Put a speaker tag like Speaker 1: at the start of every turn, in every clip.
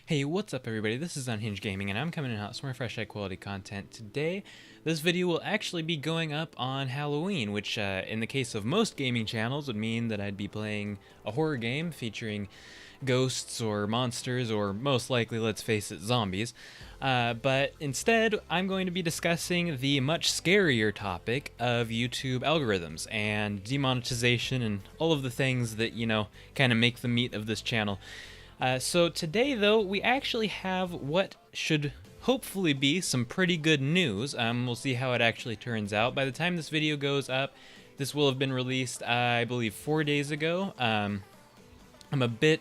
Speaker 1: Hey, what's up everybody? This is UnhingedGaming and I'm coming in hot with more fresh high quality content today. This video will actually be going up on Halloween, which in the case of most gaming channels would mean that I'd be playing a horror game featuring ghosts or monsters or most likely, let's face it, zombies. But instead, I'm going to be discussing the much scarier topic of YouTube algorithms and demonetization and all of the things that, kind of make the meat of this channel. So today, though, we actually have what should hopefully be some pretty good news. We'll see how it actually turns out. By the time this video goes up, this will have been released, I believe, 4 days ago. I'm a bit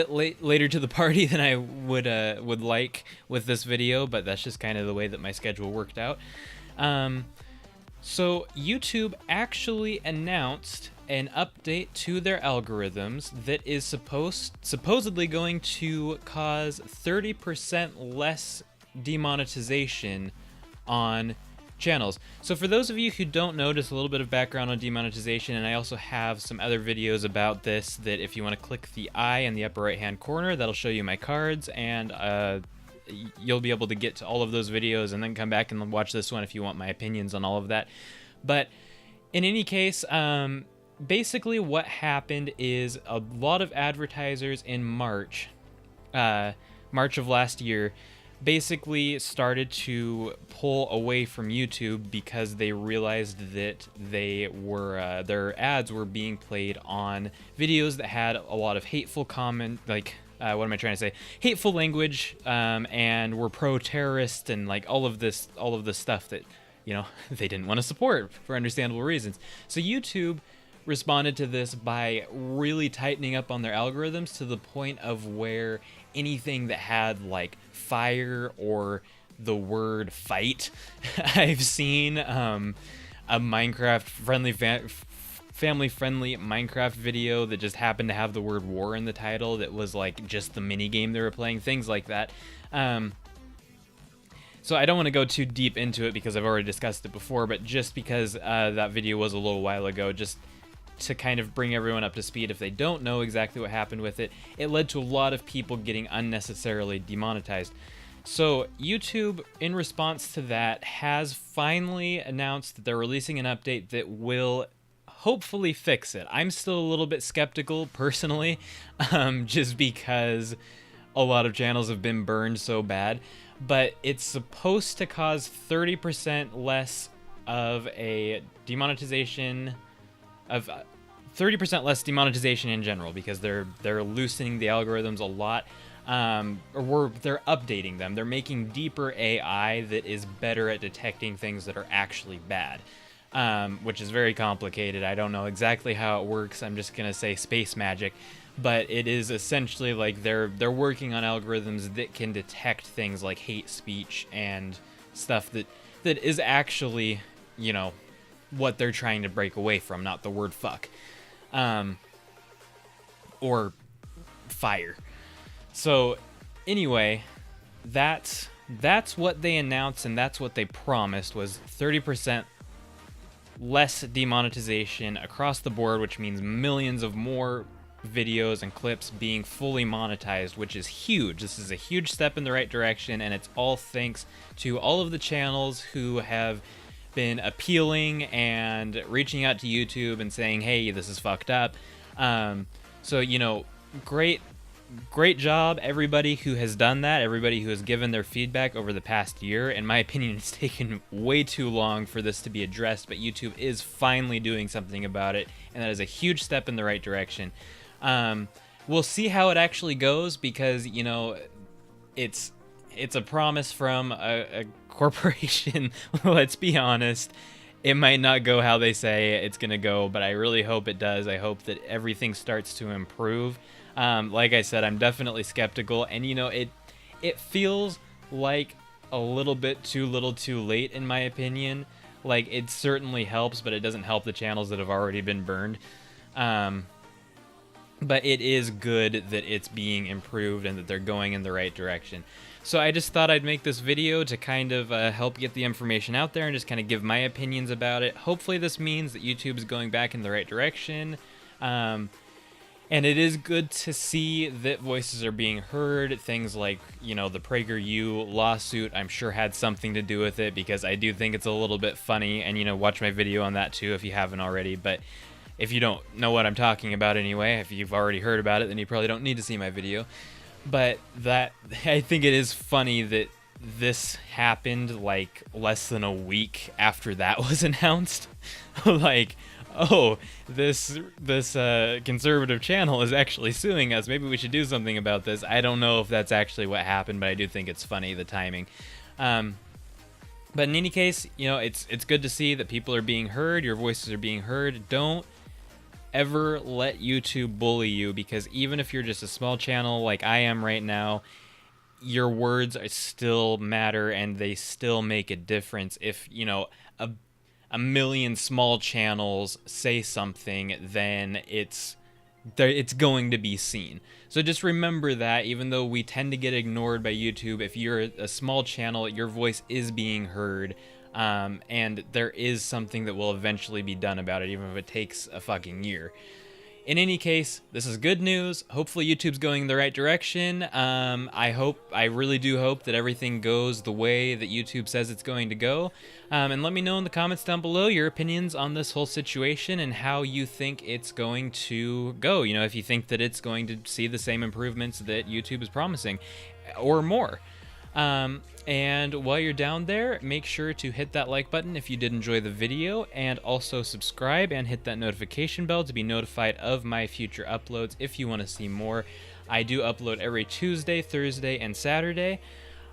Speaker 1: later to the party than I would like with this video, but that's just kind of the way that my schedule worked out. So YouTube actually announced an update to their algorithms that is supposedly going to cause 30% less demonetization on channels. So for those of you who don't know, just a little bit of background on demonetization, and I also have some other videos about this that if you want to click the eye in the upper right hand corner, that'll show you my cards, and you'll be able to get to all of those videos and then come back and watch this one if you want my opinions on all of that. But in any case, basically what happened is a lot of advertisers in March of last year basically started to pull away from YouTube because they realized that their ads were being played on videos that had a lot of hateful comment, hateful language, and were pro-terrorist and like all of this stuff that they didn't want to support for understandable reasons. So YouTube responded to this by really tightening up on their algorithms to the point of where anything that had like fire or the word fight, I've seen a Minecraft family-friendly Minecraft video that just happened to have the word war in the title that was like just the mini game they were playing, things like that. So I don't want to go too deep into it because I've already discussed it before, but just because that video was a little while ago, just to kind of bring everyone up to speed if they don't know exactly what happened with it, it led to a lot of people getting unnecessarily demonetized. So YouTube, in response to that, has finally announced that they're releasing an update that will hopefully fix it. I'm still a little bit skeptical, personally, just because a lot of channels have been burned so bad, but it's supposed to cause 30% less of a demonetization of 30% less demonetization in general, because they're loosening the algorithms a lot, they're updating them. They're making deeper AI that is better at detecting things that are actually bad, which is very complicated. I don't know exactly how it works. I'm just gonna say space magic, but it is essentially like they're working on algorithms that can detect things like hate speech and stuff that is actually, what they're trying to break away from, not the word fuck, or fire. So anyway, that's what they announced, and that's what they promised, was 30% less demonetization across the board, which means millions of more videos and clips being fully monetized, which is huge. This is a huge step in the right direction, and it's all thanks to all of the channels who have been appealing and reaching out to YouTube and saying, hey, this is fucked up. So great job everybody who has done that, everybody who has given their feedback over the past year. In my opinion, it's taken way too long for this to be addressed, but YouTube is finally doing something about it, and that is a huge step in the right direction. We'll see how it actually goes, because it's a promise from a corporation. Let's be honest, it might not go how they say it's gonna go, but I really hope it does. I hope that everything starts to improve. Like I said, I'm definitely skeptical, and it feels like a little bit too little too late, in my opinion. Like, it certainly helps, but it doesn't help the channels that have already been burned. But it is good that it's being improved and that they're going in the right direction. So I just thought I'd make this video to kind of help get the information out there and just kind of give my opinions about it. Hopefully this means that YouTube is going back in the right direction. And it is good to see that voices are being heard. Things like, you know, the PragerU lawsuit, I'm sure had something to do with it, because I do think it's a little bit funny. And, you know, watch my video on that too if you haven't already. But if you don't know what I'm talking about anyway, if you've already heard about it, then you probably don't need to see my video. But that, I think it is funny that this happened like less than a week after that was announced. Like, oh, this conservative channel is actually suing us. Maybe we should do something about this. I don't know if that's actually what happened, but I do think it's funny, the timing. But in any case, you know, it's good to see that people are being heard. Your voices are being heard. Don't ever let YouTube bully you, because even if you're just a small channel like I am right now, your words are still matter and they still make a difference. If, you know, a million small channels say something, then it's going to be seen. So just remember that, even though we tend to get ignored by YouTube, if you're a small channel, your voice is being heard, and there is something that will eventually be done about it, even if it takes a fucking year. In any case, this is good news. Hopefully YouTube's going in the right direction. I really do hope that everything goes the way that YouTube says it's going to go. And let me know in the comments down below your opinions on this whole situation and how you think it's going to go. You know, if you think that it's going to see the same improvements that YouTube is promising, or more. And while you're down there, make sure to hit that like button if you did enjoy the video, and also subscribe and hit that notification bell to be notified of my future uploads if you want to see more. I do upload every Tuesday, Thursday, and Saturday.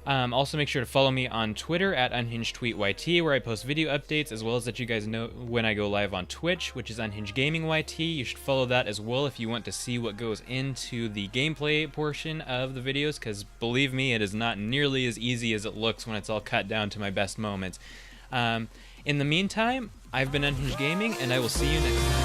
Speaker 1: Also make sure to follow me on Twitter at UnhingedTweetYT, where I post video updates, as well as let you guys know when I go live on Twitch, which is UnhingedGamingYT. You should follow that as well if you want to see what goes into the gameplay portion of the videos, because believe me, it is not nearly as easy as it looks when it's all cut down to my best moments. In the meantime, I've been Unhinged Gaming, and I will see you next time.